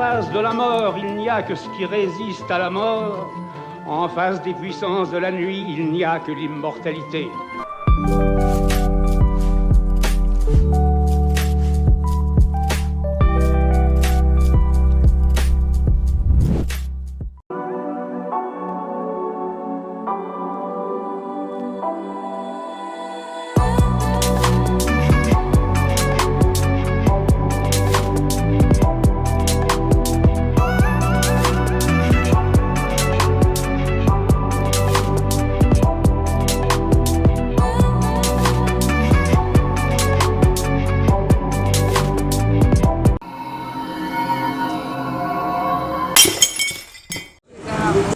face de la mort, il n'y a que ce qui résiste à la mort. En face des puissances de la nuit, il n'y a que l'immortalité.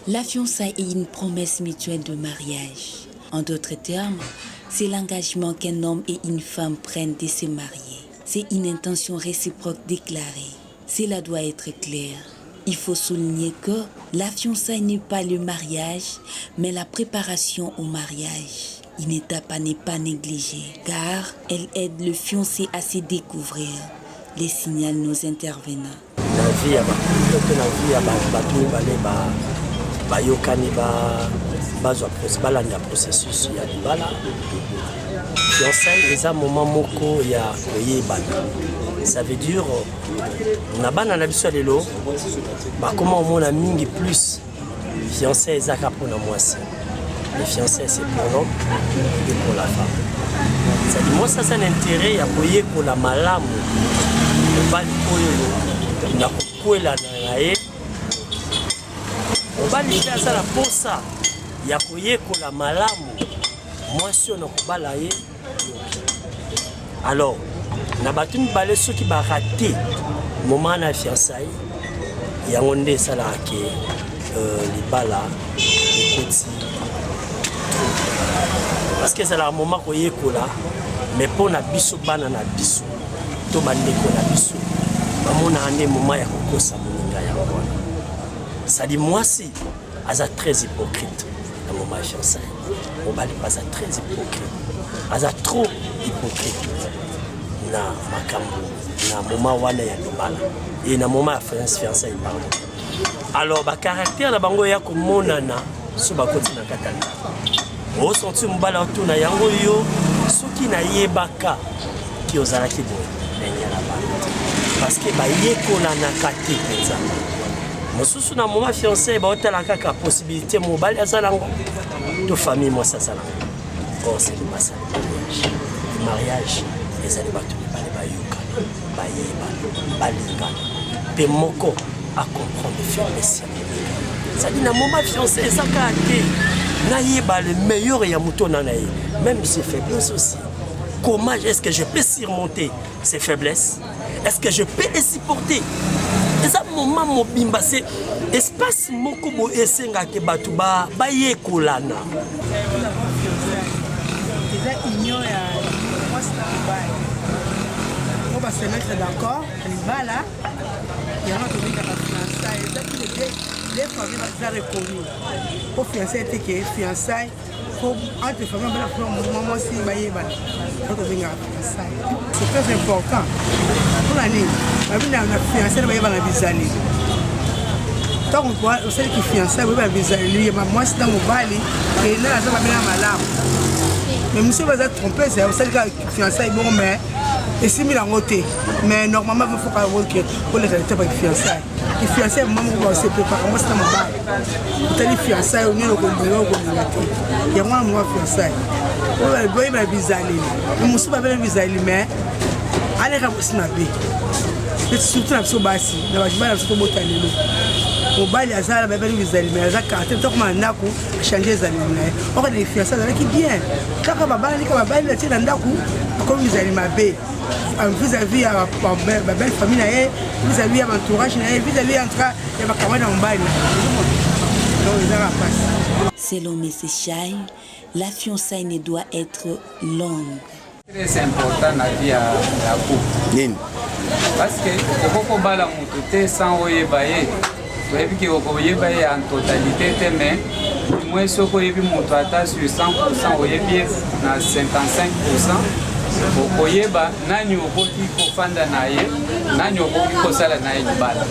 La fiançailles est une promesse mutuelle de mariage. En d'autres termes, c'est l'engagement qu'un homme et une femme prennent de se marier. C'est une intention réciproque déclarée. Cela doit être clair. Il faut souligner que la fiançaille n'est pas le mariage, mais la préparation au mariage. Une étape à ne pas négliger, car elle aide le fiancé à se découvrir. Les signale nos intervenants. Bayokani balanda processus ya libala fiançailles eza moment moko ya koyebana. Ça veut dire na bana na biso lelo bakoma omona mingi plus fiançailles ezaka mpona mwasi. Les fiançailles c'est pour l'homme et pour la femme. Ça dit moi ça c'est un intérêt ya koyekola malamu mobali oyo na kokwela na ye mobali mpe azala posa ya koyekola malamu mwasi oyo na kobala ye. Alors na bato mibale soki barate moment na fiançailles yango nde esalaka ke libala ekoti parce que ezalaka moment koyekola mais mpo na biso bana na biso to bandeko na biso bamonaka nde moment ya kokosa moninga yango wana. Ça dit moi si aza très hypocrite dans mon moment fiançailles. Mobali pas très hypocrite. Aza trop hypocrite na makambo na moment wana ya lobala et na moment ya fiançailles pardon. Alors ba caractère na bango ya komonana so ba koti na katanga. O senti mobala otuna yango yo soki na yebaka ki ozalaki boye na nyala ba. Parce que ba yekola na kati penza. Mosusu na moment fiancé ba otala kaka possibilité mobile azalango to famille moi ça sala. Oh c'est le massage. Le mariage les ali batu bale ba yoka ba yeba ba lingana. Pe moko à comprendre faire messia. Ça dit na moment fiancé ça ka té na yeba le meilleur ya muto na nae même ses faiblesses aussi. Comment est-ce que je peux surmonter ces faiblesses? Est-ce que je peux les supporter? Et ça moment mobimba c'est espace moko bo esenga ke batu ba yekolana. Déjà union ya moi c'est Dubaï. On va se mettre d'accord, libala. Il y a notre vie dans la fiançailles, ça tous les familles va reconnu. Pour fiançailles était que fiançailles pour entre familles bala pour maman aussi ba yebala. Notre vie dans la fiançailles. C'est très important. Pour l'année, la vie dans la fiançailles ba yebala bizali. Tant qu'on voit celle qui fiançailles ba yebala bizali, moi c'est dans mon bali et là ça va bien malamu. Mais monsieur va être trompé, c'est celle qui fiançailles bon mais et si mis en côté. Mais normalement il faut pas voir que pour les réalités avec fiançailles. Les fiançailles maman va se préparer moi c'est dans mon bali. Pour les fiançailles on est au Congo il y a moi fiançailles. Ouais boy va bizali. Le monsieur va bien bizali mais allez à Snapé. C'est surtout la so basi, na bajibala la so botalelo. Mobali azala ba bali bizali mais azaka carte to kuma ndako changer zali na. On va les fiançailles avec bien. Kaka babali ka babali la tina ndako comme bizali mabe. Vis-à-vis à ma belle famille, vis-à-vis à mon entourage, vis-à-vis entre les camarades en bas. Selon M. Chai, la fiançailles ne doit être longue. Très important la vie à la couple. Parce que beaucoup de gens ont sans oyebaye. Tu as vu que oyebaye en totalité, mais moi ce que j'ai vu mon total sur 100%, oyebaye na 55%. okoyeba nani okoki kofanda na ye nani okoki kosala na ye libala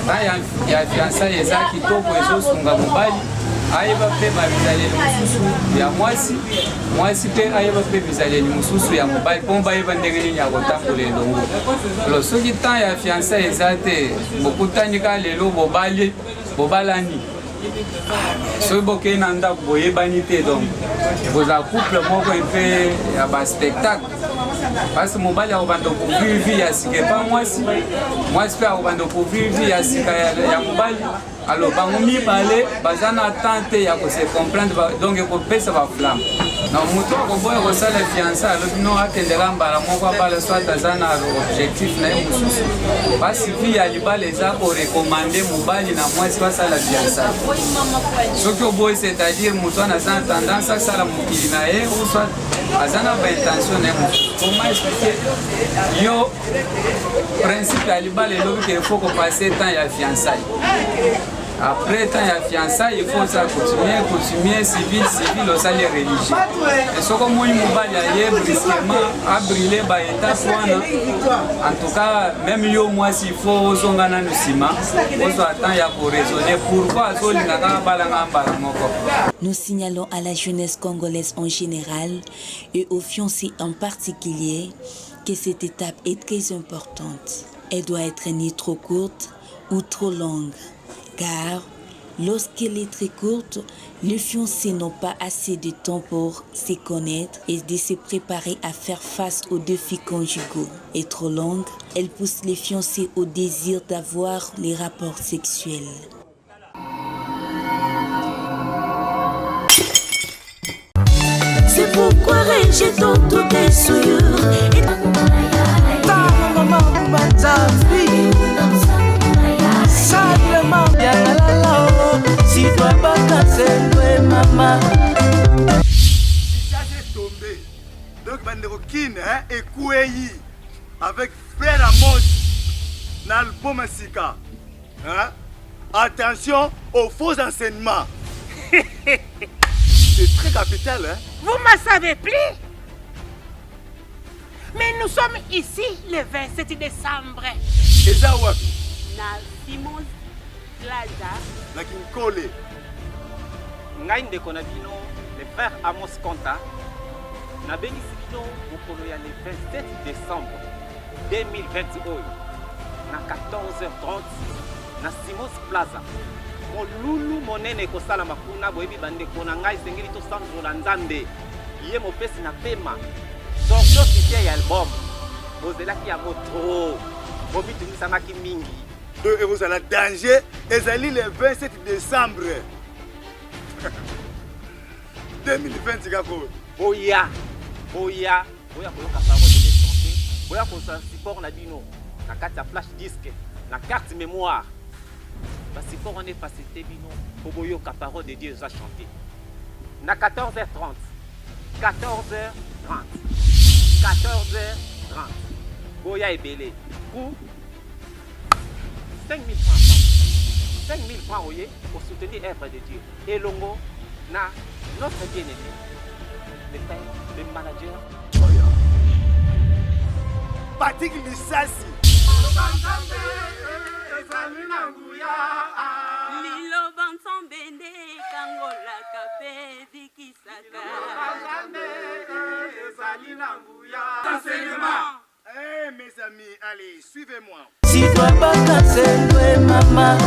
temps ya fiançailles eza kitoko ezosunga mobali ayeba mpe babizaleli mosusu ya mwasi mpe ayeba mpe bizaleli mosusu ya mobali mpo bayeba ndenge nini ya kotambola elongo. Lo soki temps ya fiançailles eza te bokutani ka lelo bobalani soki bokei na ndako boyebani te, donc boza couple moko mpe ya baspectacle parce que mobali akobanda kouvrir vie ya sika epa mwasi mpe akobanda kouvrir vie ya sika ya mobali. Alors bango mibale baza na temps te ya kose comprendre, donc ekopesa baflamme na moto akoboya kosala fiança alobi no akendela mbala moko abala soit aza na objectif na ye mosusu basi vie ya libala eza korekomande mobali na mwasi basala fiança. Soki oboyi c'est-à-dire moto wana aza na tendance asala mokili na ye ou soit aza na baintention na ye mosusu. Comment expliquer yo principe ya libala elobi ke il faut kopase temps ya fiançailles. Après temps ya fiançailles, il faut ça continuer civil osali religieux. Et ce comme moi mobali aye brusquement a brûlé ba étape wana. En tout cas, même yo moi s'il faut ozongana no sima, ozo attend ya pour raisonner pourquoi azolingaka balanga mbala moko. Nous signalons à la jeunesse congolaise en général et aux fiancés en particulier que cette étape est très importante. Elle doit être ni trop courte ou trop longue. Car lorsqu'elle est très courte, les fiancés n'ont pas assez de temps pour se connaître et de se préparer à faire face aux défis conjugaux. Et trop longue, elle pousse les fiancés au désir d'avoir les rapports sexuels. C'est pourquoi j'ai tant de souillures. Si toi pas casser maman. Ça c'est tombé. Donc Banderokine et Koueyi avec Frère Amos dans l'album Sika. Attention aux faux enseignements. C'est très capital, hein? Vous ne me savez plus? Mais nous sommes ici le 27 décembre. Et ça, ouais? Na Simons Plaza. Na Kinkole. Ngai ndeko na bino, le frère Amos Konta. Na bengisi bino mokolo ya le 27 décembre 2021 na 14h30 na Simons Plaza. Molulu monene kosala makuna boyebi bandeko na ngai sengeli to sandro na nzambe. Ye mopesi na pema. Sorto officiel ya album. Bozelaki ya moto. Bobi tumisamaki mingi. Et vous allez danger. Et ça le 27 décembre 2020. Oya koyoka parole de chanter. Oya kosa support na bino. Na carte ya flash disque. Na carte mémoire. Parce que on est passé bino. Koyoka parole de Dieu à chanter. Na 14h30. 14h30. 14h30. Boya ebele. Pour 5 000 francs. 5 000 francs pour soutenir l'œuvre de Dieu. Et Longo, na notre bien-aimé, le père, le manager. Patrick Lissassi. Lilo bansambende kangola kape vikisaka. Eh mes amis, allez, suivez-moi. Si toi pas casser maman.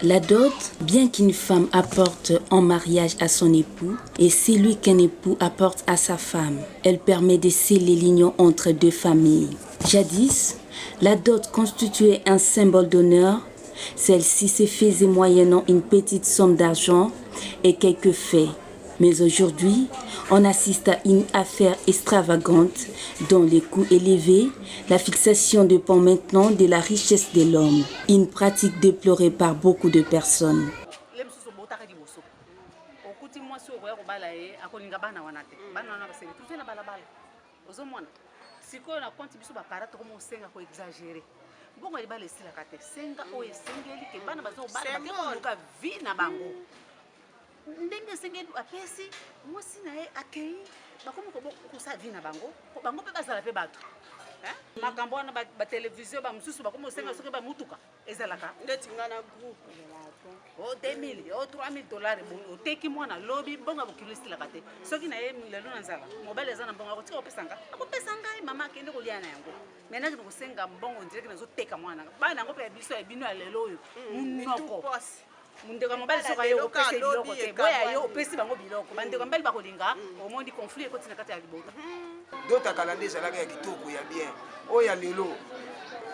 La dot, bien qu'une femme apporte en mariage à son époux, est celui qu'un époux apporte à sa femme. Elle permet de sceller l'union entre deux familles. Jadis, la dot constituait un symbole d'honneur. Celle-ci se faisait moyennant une petite somme d'argent et quelques faits. Mais aujourd'hui, on assiste à une affaire extravagante dont les coûts élevés, la fixation dépend maintenant de la richesse de l'homme, une pratique déplorée par beaucoup de personnes. sikoyo na compte biso bakara tokomosenga koexagere mbongo libala esilaka te senga oyo esengeli ke bana bazobala bakekoluka vi na bango ndenge esengeli apesi mwasi na ye akei bakomi kosa vi na bango bango mpe bazala mpe bato makambo wana batelevizio bamosusu bakomi osenga soki bamutuka ezalaka ndeti nga na groupe o 2000 o 3000 dollars oteki mwana lobi mbongo bokilo esilaka te soki na ye lelo na nzala mobali eza na mbongo akotika kopesanga akopesa ngai mama akende kolia na yango menaki nakosenga mbongo ndireki nazoteka mwana bana yango mpe ya biso ya bino ya lelo oyo munoko mundeko mobali soka ye opesa biloko te boya yo opesi bango biloko bandeko mobali bakolinga omondi conflit ekoti na kati ya libota dota kalande ezalaka ya kitoko ya bien oyo ya lelo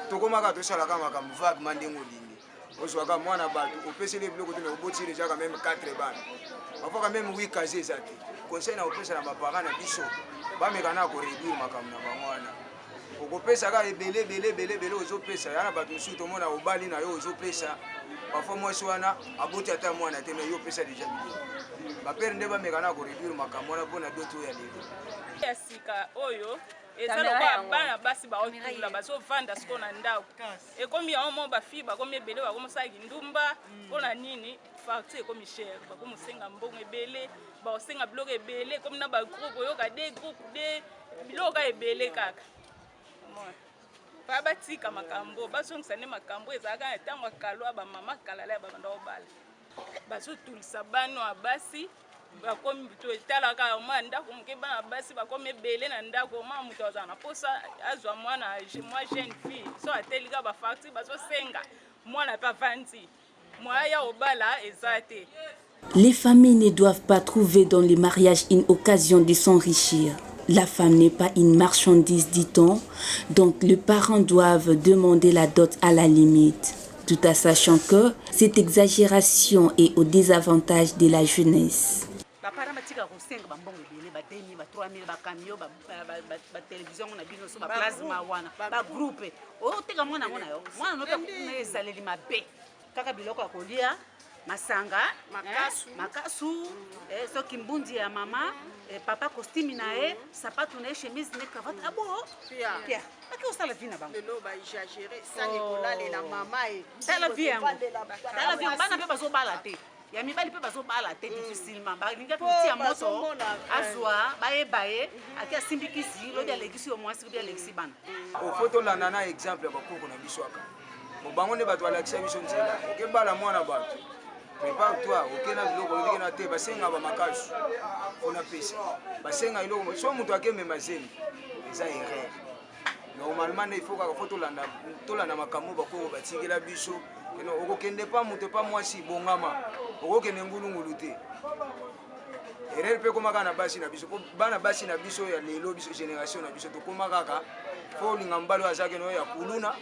tokomaka tosalaka makambo vaguement ndenge olingi ozwaka mwana bato opeseli biloko te me obotili ezaka meme 4 bana bafoka meme 8 kaze eza te conseil na opesa na baparent na biso bameka na koréduire makambo na bango wana okopesaka ebele ozopesa ya na bato mosusu tomona obali na yo ozopesa parfois mwasi wana aboti ata mwana te me yo opesa deja biloko bapere nde bameka na koréduire makambo wana mpona doto oyo ya lelo ya sika oyo eza lokola bana basi baotula bazovanda siko na ndako ekomi yango mo bafille bakomi ebele bakomosalaki ndumba mpona nini facture ekomi chere bakomosenga mbongo ebele baosenga biloko ebele ekomi na bagroupe oyoka de groupe de biloko ebele kaka batika makambo bazongisa nde makambo ezalaka na ntango akalwa bamama kalala ya babanda obala bazotulisa bano ya basi bakomi totalaka mwa ndako moke bana basi bakomi ebele na ndako mwa moto azala na posa azwa mwana mwa jeune fille so atelika bafacture bazosenga mwana mpe avandi mwa ya obala eza te. Les familles ne doivent pas trouver dans le mariage une occasion de s'enrichir. La femme n'est pas une marchandise, dit-on, donc les parents doivent demander la dot à la limite, tout en sachant que cette exagération est au désavantage de la jeunesse. Masanga, makasu, soki mbundi ya mama, papa costume na e, sapato na chemise na cravate abo. Pia. Aki osala vie na bango. Lelo ba exagérer, ça Nicolas la mama e. Tala vie yango. Tala vie bana pe bazo bala te. Ya mibali pe bazo bala te difficilement. Ba linga kutia moto. Azwa, bae, aki asimbikisi, lo dia legisi o mwasi, lo dia legisi bana. O photo la nana exemple ba koko na biswaka. Mo bango ne bato alakisa biso nzela. Ke bala mwana bato. Prépare-toi, ok na biloko ndenge na te basenga ba makasu. Ona pesa. Basenga iloko so mutu akeme mazeni. Eza erreur. Normalement il faut ka photo landa tolanda makambo bakoko batingela biso. Eno okokende pa mutu pa mwasi bongama. Okokende ngulungulu te. Erreur pe komaka na basi na biso. Bana basi na biso ya lelo biso génération na biso to komaka ka. Fo linga mbalo azake no ya kuluna.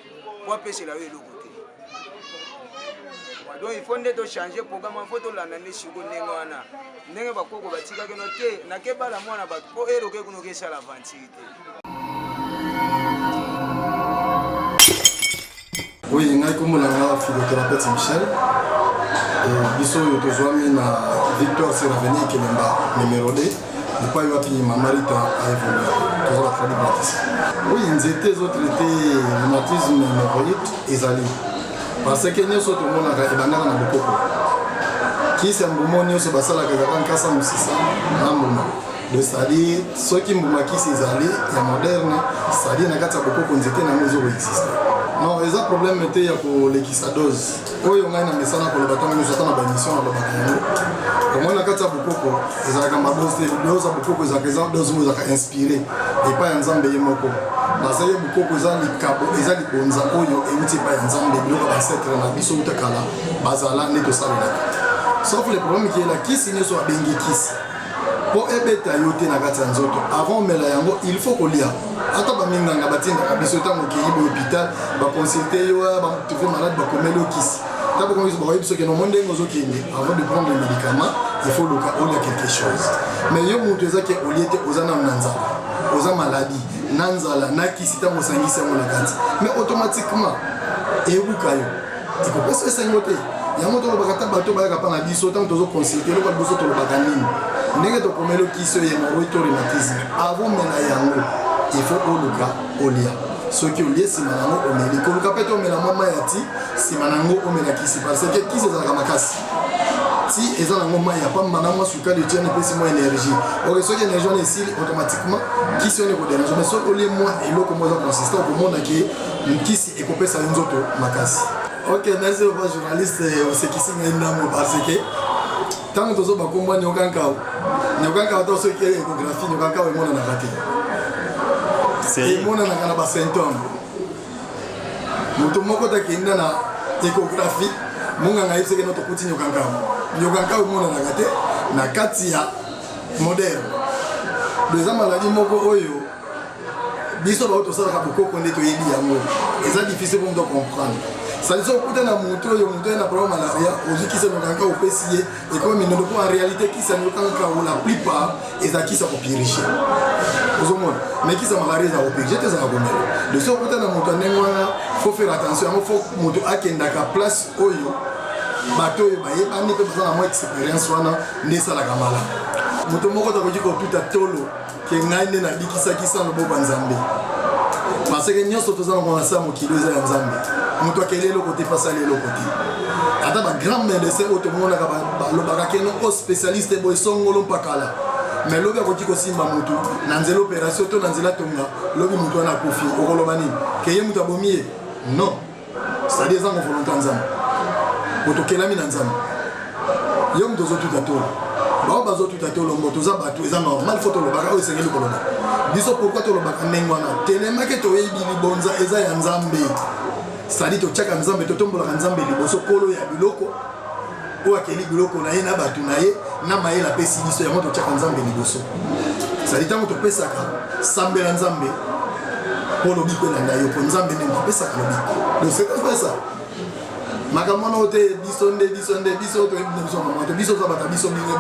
Kwa pesa la yo eloko. Donc il faut de changer programme, il faut de l'analyse sur le nengwana. Nenga bakoko batika ke no te na ke bala mwana ba ko ero ke kuno ke sala vantilité. Oui, ngai comme la philothérapeute Michel. Biso yo tozwami na Victor Seraveni Kelemba numéro 2. Ne pas y avoir Mamarita à évoluer. Toujours la tradition. Oui, ils étaient autres étaient rhumatisme hémorroïde et zali. Parce que nous sommes tous les gens qui ont beaucoup. Qui sont les gens qui ont de c'est-à-dire ceux qui ont qui sont modernes, c'est-à-dire qu'ils ont beaucoup de gens qui existent. Non, il y a un problème avec l'équisadose. Quand on a un message pour le bâtiment, nous avons une émission à l'Obakayano. Comme on a beaucoup, ils ont beaucoup de choses qui ont inspiré et pas ensemble de Yemoko. Parce que beaucoup de gens qui ont des bons apoyos et qui pas ensemble de blocs à cette rénabiso ou takala, bazala n'est tout ça. Sauf le problème qui est là, qui signe soit bengi kiss. Pour ébêter à yoter na gatsanzoto, avant mela yango, il faut qu'on lia. Ata ba minga nga batinda kabiso tango ki yibo hôpital, ba consulter yo, ba trouver malade ba komelo kiss. Tabo comme ba yibo que no monde ngozo kindi, avant de prendre les médicaments, il faut le cas on a quelque chose. Mais yo mutu ezaki oliete ozana nanzala. Oza maladie, nanzala na kisi tango sangisa mo na kati. Mais automatiquement ebukayo. Il faut pas se sengoter. Yango to bakata bato ba ka na biso tango tozo consulter lo ba biso to lo bakanini. Ndenge to komelo kiso ye mo rito rhumatisme avant mena yango il faut oluka olia soki olie nsima nango omeli koluka mpe te omela mwa mai ya ti nsima nango omela kisi parce que kisi ezalaka makasi ti eza nango mai ya pamba na mwa sukali etiana epesi mwa énergie ok soki énergie wana esili automatiquement kisi wana ekoderange mais soki olie mwa eloko mwa eza consistant okomona ke kisi ekopesa yo nzoto makasi. Ok, merci au journaliste osekisi ngai ndambo parce que ntango tozoba kombo nyokankao to soki échographie nyokankao emonanaka te emonanaka na basymptôme moto moko takenda na échographie monganga yebiseke no tokuti nyokankao emonanaka te na kati ya moderne eza maladi moko oyo biso bao tosalaka bokoko nde toyebi yango eza difficile pour moto comprendre saliso okuta na moto oyo moto ye na problème malaria ozwikisa nyokanka opesi ye ekomi minondo mpo en réalité kisa nyokanka o la plupart eza kisa kopirige ozomona mais kisa malaria eza kopirige te ezaka komela de so okuta na moto ndenge wana faut faire attention yango faut moto akendaka place oyo bato oyo bayebani mpe baza na mwa expérience wana nde esalaka malamu moto moko takoki kotuta tolo ke ngai nde nabikisaki sa loboko ya nzambe parce que nyonso toza na mwana sa mokili eza ya nzambe moto akeli eloko te pasali eloko te ata bagrand médecin oyo tomonaka balobaka keno o spécialiste boye songolo mpakala mais lobi akoki kosimba motu na nzela opération to na nzela tonga lobi motu wana akufi okoloba nini ke ye moto abomi ye non c'est-à-dire ezango volonté ya nzambe moto okelami na nzambe yo moto ozotuta tolo bao bazotuta tolombo toza bato eza normal fo tolobaka oyo esengeli koloba biso pourkui tolobaka ndenge wana telemaki toyebi libonza eza ya nzambe sadi totiaka nzambe totombolaka nzambe liboso kolo ya biloko oyo akeli biloko na ye na bato na ye na mayele apesi biso yango totiaka nzambe liboso sadi ntango topesaka sambela nzambe mpo lobiko elanda yo po nzambe ndenge apesaka lobiko dosekapesa makambo wana ote biso tozabata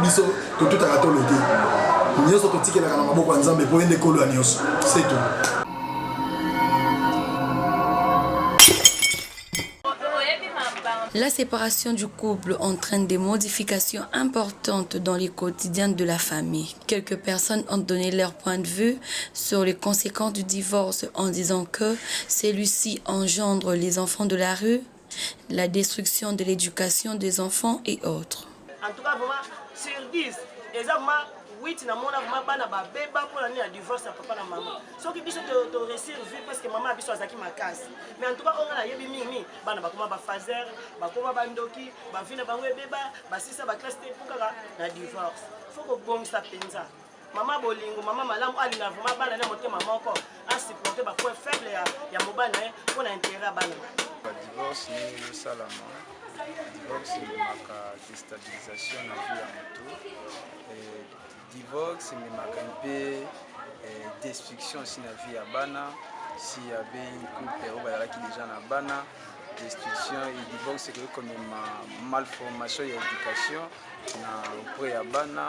biso totutaka tolo te nyonso totikelaka na maboko ya nzambe po ende kolo ya nyonso c'est tout. La séparation du couple entraîne des modifications importantes dans les quotidiens de la famille. Quelques personnes ont donné leur point de vue sur les conséquences du divorce en disant que celui-ci engendre les enfants de la rue, la destruction de l'éducation des enfants et autres. En tout cas, vraiment, sur 10, exactement 8 na mona vraiment bana ba beba pour l'année à divorce à papa na maman. So ki biso to réussir vie parce que maman biso azaki makasi. Mais en tout cas on a yebi mingi bana ba koma ba fazer, ba koma ba ndoki, ba vina bango beba, ba sisa ba classe te pour kaka na divorce. Faut ko bongisa penza. Maman bolingo, maman malamu ali na vraiment bana na moté maman ko a supporter ba point faible ya mobana pour l'intérêt bana. Ba divorce ni salama. Divorce ni maka déstabilisation na vie ya moto. Divorce ni makampe destruction si na vie ya bana si ya ben couple au bazalaki déjà na bana destruction et divorce c'est comme une malformation et éducation na auprès ya bana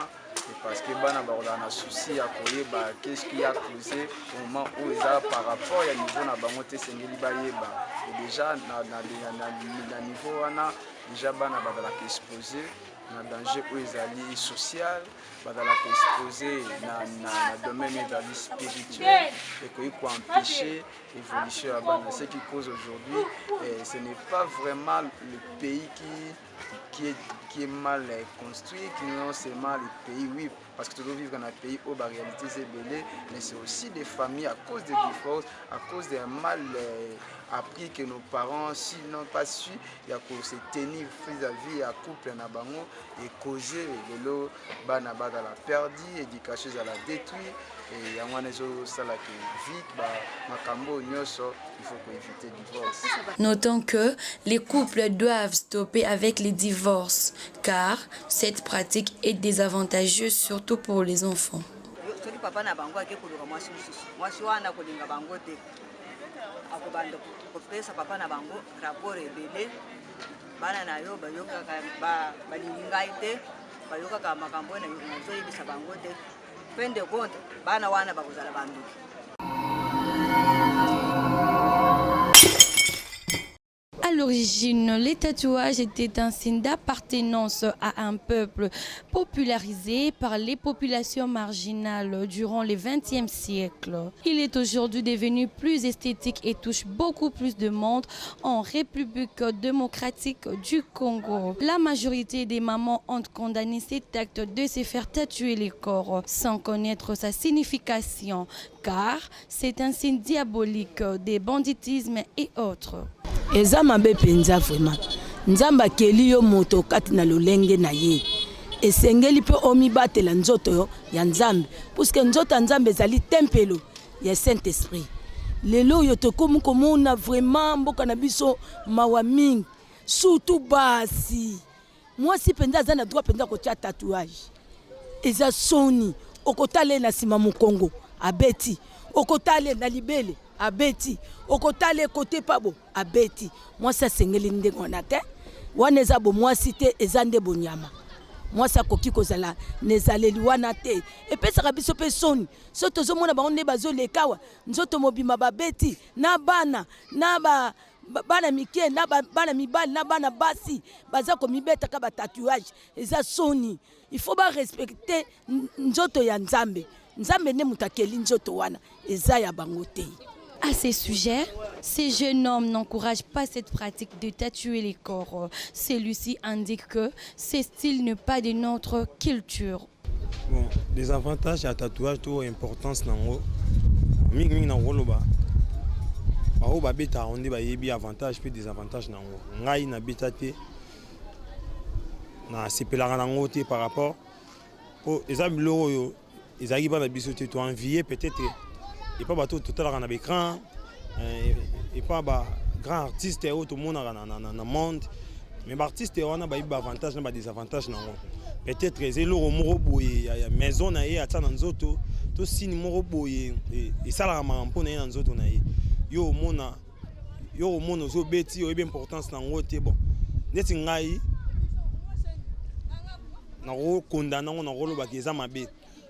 et parce que bana ba na souci à koyeba qu'est-ce qui a causé au moment où ils a par rapport ya niveau na bango te sengeli bayeba et déjà na niveau wana déjà bana bazalaki exposé na danger où ezali social bazalaka exposé na domaine de la vie spirituelle et qu'il faut empêcher l'évolution à bana. Ce qui cause aujourd'hui, ce n'est pas vraiment le pays qui est mal construit, qui non seulement le pays, oui, parce que tu dois vivre dans un pays où la réalité c'est belé, mais c'est aussi des familles à cause des divorces, à cause d'un mal appris que nos parents, s'ils n'ont pas su, il y a qu'on se tenir vis-à-vis à couple na bango et causer le bana dans la perdue, éducation à la détruire et à moins ça la vite makambo nyoso il faut éviter le divorce. Notons que les couples doivent stopper avec les divorces car cette pratique est désavantageuse surtout pour les enfants. Papa na bango akekuluka mwasi wana kolinga bango te akobanda kopesa papa na bango rapport ebele bana na yo bayokaka balingi ngai te bayokaka makambo na nazoyebisa bango te fin de compte bana wana bakozala banduki. À l'origine, les tatouages étaient un signe d'appartenance à un peuple popularisé par les populations marginales durant le XXe siècle. Il est aujourd'hui devenu plus esthétique et touche beaucoup plus de monde en République démocratique du Congo. La majorité des mamans ont condamné cet acte de se faire tatouer les corps sans connaître sa signification, car c'est un signe diabolique de banditisme et autres. Eza mabe penza vraiment. Nzamba keli yo moto kati na lolenge na ye. Esengeli pe omibatela nzoto ya Nzambe, puisque nzoto Nzambe ezali tempelo ya Saint-Esprit. Lelo yo tokomu komona vraiment mboka na biso mawa mingi, surtout basi. Moi si penza za na droit penza ko tia tatouage. Eza soni okotale na sima mu Congo abeti, okotale na libele abeti, okotale côté pabo abeti. Moi ça sengeli ndengo na te. Wana eza bo moi cité eza nde bonyama. Moi ça koki kozala nezaleli wana te. Et pesa kabiso pe soni. Soto zo mona ba onde bazo lekawa. Nzoto mobima babeti na bana na bana mike na bana mibali na bana basi baza ko mibeta ka ba tatouage eza soni. Il faut ba respecter nzoto ya Nzambe. Nzambe ne mutakeli nzoto wana eza ya bango te. À ces sujets, ces jeunes hommes n'encouragent pas cette pratique de tatouer les corps. Celui-ci indique que ce style n'est pas de notre culture. Bon, des avantages à tatouage, tout importance nango. Ming nango loba. Ba ba beta on dit ba yebi avantage puis des avantages nango. Ngai na beta te. Na sepelanga nango te par rapport au ezabilo yo ezaki ba na biso te to envier peut-être. Et pas bateau tout à l'heure en écran et pas grand artiste et tout le monde dans le monde mais artiste on a des avantages et des avantages peut-être c'est le moro boy maison na ye atana nzoto to sini moro boy et ça la mampo na nzoto na ye yo mona zo beti o bien importance na ngote bon neti ngai na ro condamna on na ro ba keza mabe.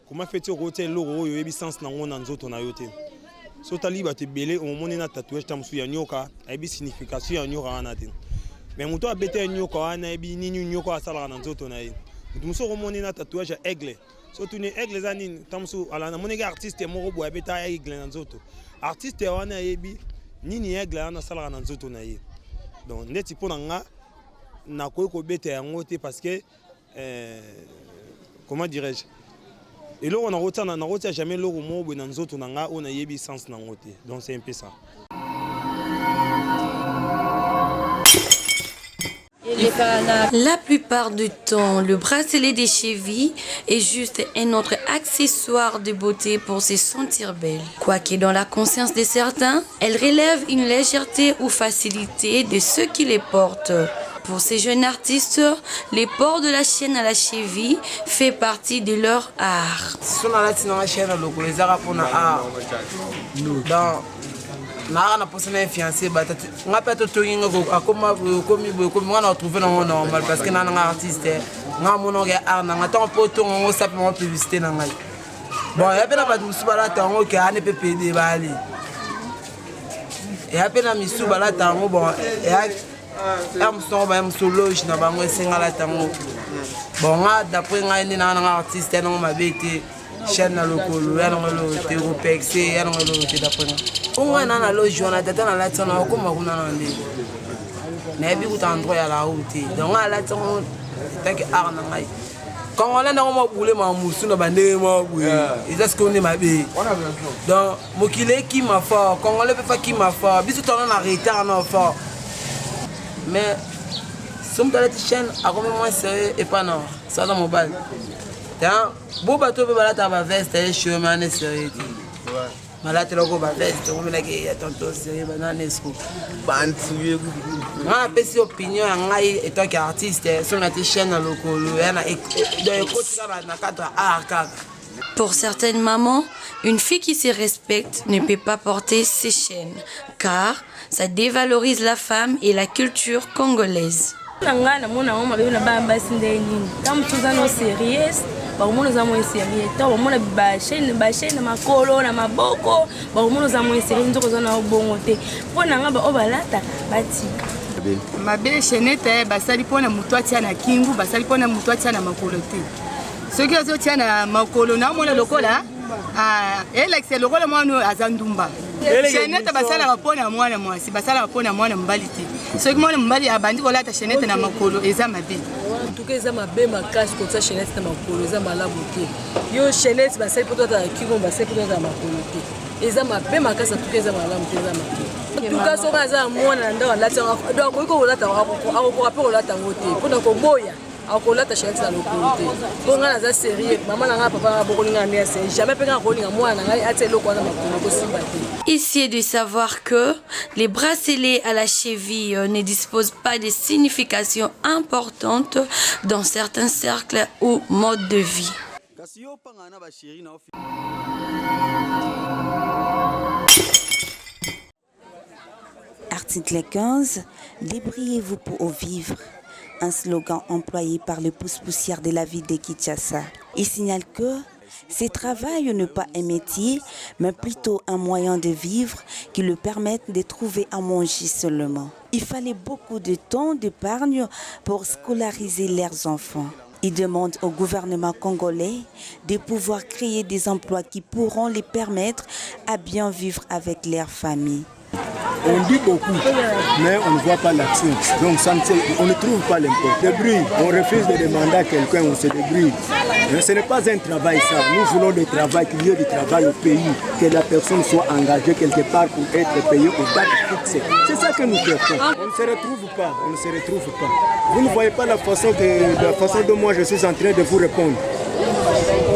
Comment fais-tu roter l'euro et sens na ngona nzoto na yote so tali ba te belé au moment na tatouage tamsu ya nyoka ebi signification ya nyoka na te mais muto abete nyoka na ebi nini nyoka asala na nzoto na ye muso au moment na tatouage ya aigle so tu ne aigle za nini tamsu ala na monega artiste moko bo abeta aigle na nzoto artiste wana ebi nini aigle na sala na nzoto na ye donc neti pona nga na ko bete yango te parce que comment dirais-je. Et là, on a jamais le mot dans nous autres, on a eu sens dans notre. Donc c'est un peu ça. La plupart du temps, le bracelet des chevilles est juste un autre accessoire de beauté pour se sentir belle. Quoique dans la conscience de certains, elle relève une légèreté ou facilité de ceux qui les portent. Pour ces jeunes artistes, le port de la chaîne à la cheville fait partie de leur art. Na posa na fiancé batatu ngapa to toyinga ko akoma komi wana trouver na normal parce que na nga artiste nga mono ga art na ngata po to ngo sape mo publicité na ngai bon ya pena ba musubala tango ke ane PPD bali ya pena misubala tango bon ya amson ba msologe na bango singala tango bon nga d'après nga ni na nga artiste na mabete chaîne na lokolo ya ngolo te ko pexé ya ngolo te d'après on na loge on tata na lati na ko makuna na ndi na bi kuta ndro ya la uti donc ala tsango take ar na ngai quand on a na mo boule ma musu na bande mo boule et est-ce qu'on est mabe donc mokile ki ma fort quand on le fait ki ma fort bisu ton na retard na fort mais somme de la chaîne a comme moins sérieux et pas non ça dans mobile tant beau bateau be balata ba veste et chemin ne sérieux malate loko ba veste ko mena ke ya tonto sérieux banane sco bantu nga pesi opinion ngai etant qu'artiste sur la chaîne lokolo yana de kotika na kata art. Pour certaines mamans, une fille qui se respecte ne peut pas porter ces chaînes car ça dévalorise la femme et la culture congolaise. Nanga mona mama bana bamba sindeni tam tuzano serious ba mona za mo serious to ba mona ba chaîne makolo na maboko ba mona za mo serious nzoko zana bongo te pona nga ba obalata bati mabe mabe chaînette basali mpona moto atia na kingu basali mpona moto atia na makolo te soki ozotia na makolo naomona lokola elakisa lokola mwana oyo aza ndumba chaînette basalaka mpona mwana mwasi basalaka mpona mwana mobali te soki mwana mobali abandi kolata chaînette na makolo eza mabe tuka eza mabe makasi kotia chaînette na makolo eza malamu te yo chaînette basali mpo totala kingo basali mpo totala makolo te eza mabe makasi tuka eza malamu te eza mabe tuka soki aza mwana na ndako alati yango donc akoki kolata akokoka mpe kolata yango te mpona koboya akolata chaînette na lokolo te mpo ngai naza sérieux mama na ngai papa ngai bokolinga nde ase jamais mpe ngai akolinga mwana na ngai atia eloko wana makolo kosimba te. Ici est de savoir que les bracelets à la cheville ne disposent pas de signification importante dans certains cercles ou modes de vie. Article 15, débrouillez-vous pour vivre. Un slogan employé par le pousse-poussière de la ville de Kinshasa. Il signale que ce travail n'est pas un métier, mais plutôt un moyen de vivre qui lui permettent de trouver à manger seulement. Il fallait beaucoup de temps d'épargne pour scolariser leurs enfants. Ils demandent au gouvernement congolais de pouvoir créer des emplois qui pourront les permettre à bien vivre avec leur famille. On dit beaucoup, mais on ne voit pas l'action. Donc on ne trouve pas l'impôt. Débrouille, on refuse de demander à quelqu'un, on se débrouille. Mais ce n'est pas un travail ça. Nous voulons du travail, qu'il y ait du travail au pays, que la personne soit engagée quelque part pour être payée aux dates fixées. C'est ça que nous cherchons. On ne se retrouve pas, on ne se retrouve pas. Vous ne voyez pas la façon dont moi je suis en train de vous répondre.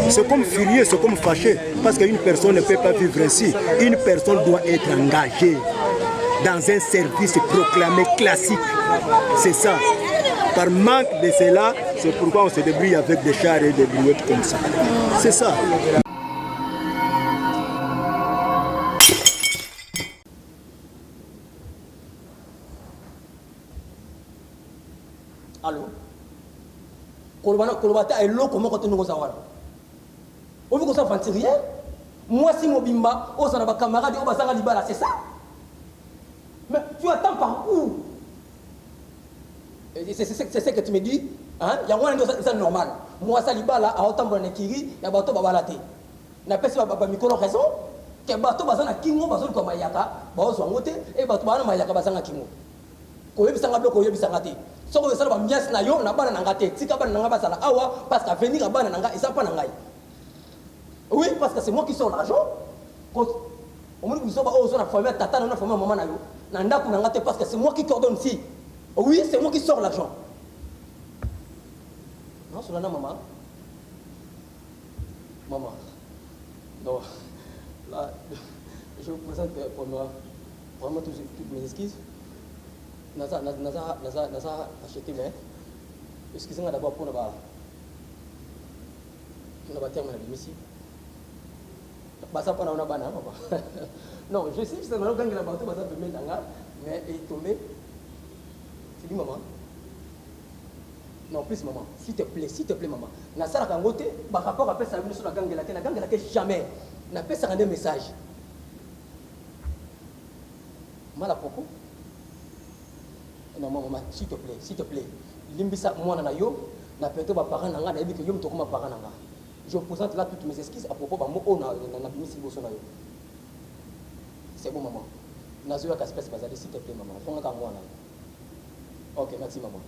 C'est comme furieux, c'est comme fâché, parce qu'une personne ne peut pas vivre ainsi. Une personne doit être engagée dans un service proclamé classique. C'est ça. Par manque de cela, c'est pourquoi on se débrouille avec des chars et des brouettes comme ça. C'est ça. Allô? Kolobata est l'eau comment quand nous avons. On veut qu'on s'en fasse rien. Moi, si mon bimba, on s'en a pas camarade, on va s'en aller là, c'est ça. Mais tu attends par où? C'est ce que tu me dis. Hein? Il y a un c'est normal. Moi, ça liba là, à autant de kiri, il y a bateau babalate. N'a pas si ma micro raison. Que bateau bazana kingo, bateau comme mayaka, bateau soit et bateau bazana mayaka bazana kingo. Koye bisanga bloc, koye bisanga te. So ko sala ba mias na yo na bana nanga te. Tika bana nanga basala awa parce qu'à venir à bana nanga, ça pas nangai. Oui, parce que c'est moi qui sors l'argent. Quand on me dit que on a formé tata, on a formé maman na yo. Nanda pour nanga te parce que c'est moi qui coordonne ici. Oui, c'est moi qui sors l'argent. Non, c'est là maman. Maman. Non. Là, je vous présente pour moi vraiment toutes mes excuses. Naza acheté mais excusez-moi d'abord pour ne pas terminer ici. Basa pas na bana papa. Non, je sais que c'est maintenant quand la bateau basa peut mettre mais il est tombé. C'est dit maman. Non, plus maman, s'il te plaît maman. Na sala kangote ba rapport après ça sur la gangue la jamais. Na pas ça un message. Mala poko. Non maman, s'il te plaît. Limbisa moi na yo, na peut-être ba parents nanga na que yo mtoko ma parents nanga. Je présente là toutes mes excuses à propos de mon na bimisi boso na yo. C'est bon maman. Nazoya ka espèce bazali s'il te plaît maman. Fonga ka moi na. OK, merci maman.